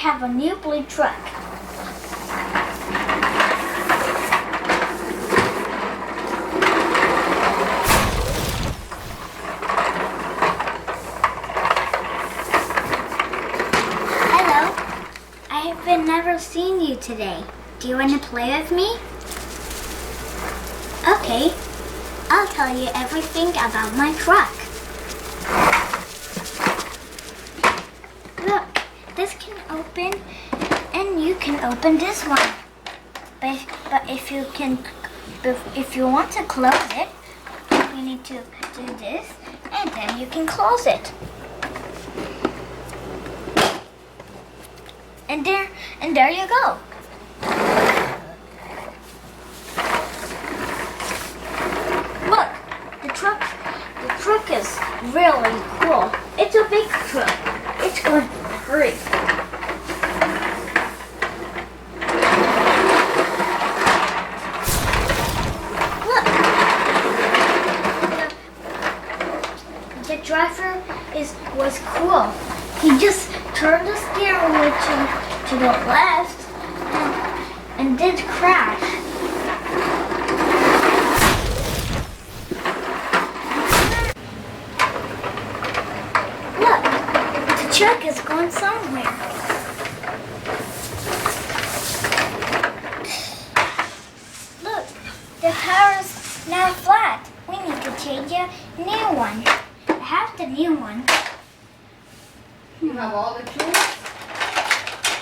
have a new blue truck. Hello. I have never seen you today. Do you want to play with me? Okay. I'll tell you everything about my truck. Look, this can open and you can open this one. But if you want to close it, you need to do this and then you can close it. And there you go. Look, the truck is really cool. It's a big truck. It's going to hurry. Look, the driver was cool. He just turned the steering wheel to the left and did crash. Look, the truck is going somewhere. Look, the tire is now flat. We need to change a new one. I have the new one. You have all the tools?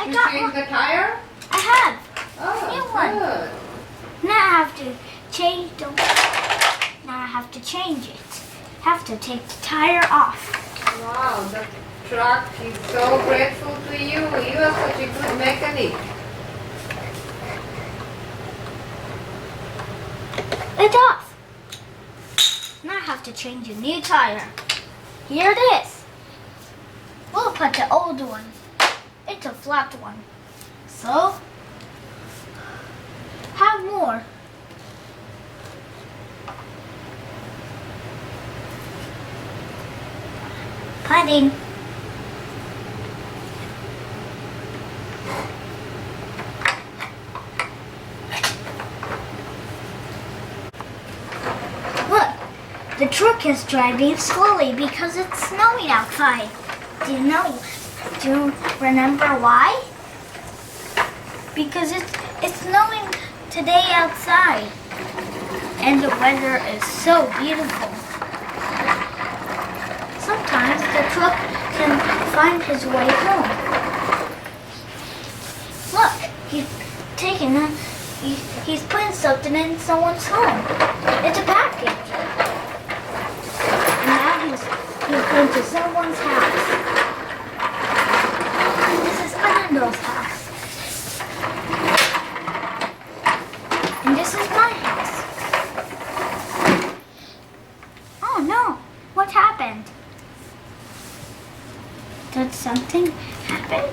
I You got changed one. the tire? I have. Oh, New one. good. Now I have to change the. Now I have to change it. Have to take the tire off. Wow, the truck is so grateful to you. You are such a good mechanic. It's off. Now I have to change a new tire. Here it is. We'll put the old one. It's a flat one. So, have more. Putting. Look, the truck is driving slowly because it's snowing outside. Do you remember why? Because it's snowing today outside and the weather is so beautiful. Sometimes the truck can find his way home. Look, he's putting something in someone's home. It's a package. And now he's going to someone's house. This is Annabelle's house. And this is my house. Oh no, what happened? Did something happen?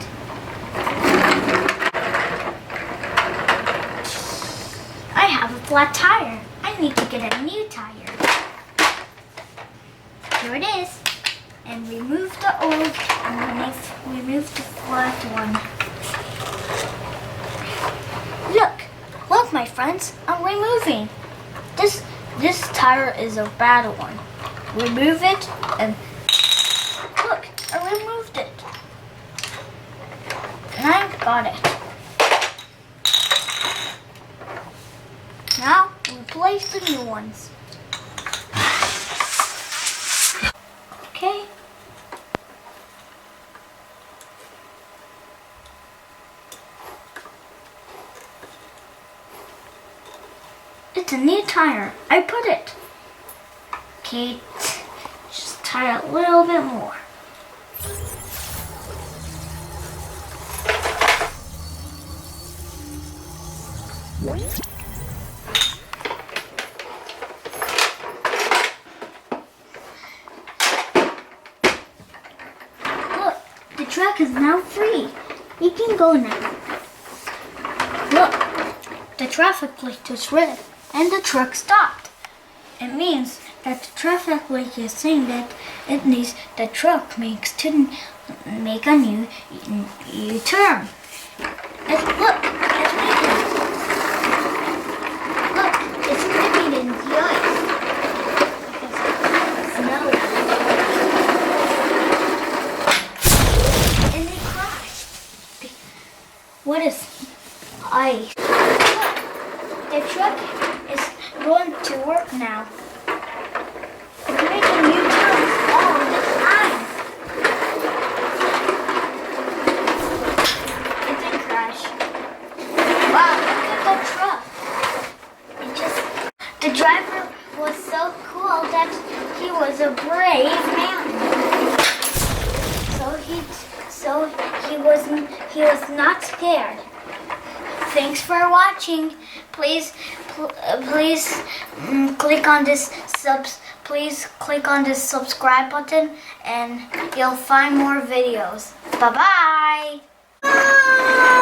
I have a flat tire. I need to get a new tire. Here it is. And remove the old and remove the flat one. Look my friends, I'm removing. This tire is a bad one. Remove it and look, I removed it. And I got it. Now replace the new ones. Okay. It's a new tire. I put it. Okay, just tie it a little bit more. Look, the truck is now free. You can go now. Look, the traffic light is red and the truck stopped. It means that the traffic light is saying that it needs the truck makes to make a new U-turn. Look, it's moving. Look, it's moving in the ice. It's snowing. And they crashed. What is ice? Look, the truck is going to work now. It's making U-turns all the time. It didn't crash. Wow, look at the truck. The driver was so cool that he was a brave man. He was not scared. Thanks for watching. Please click on this subscribe button and you'll find more videos. Bye bye.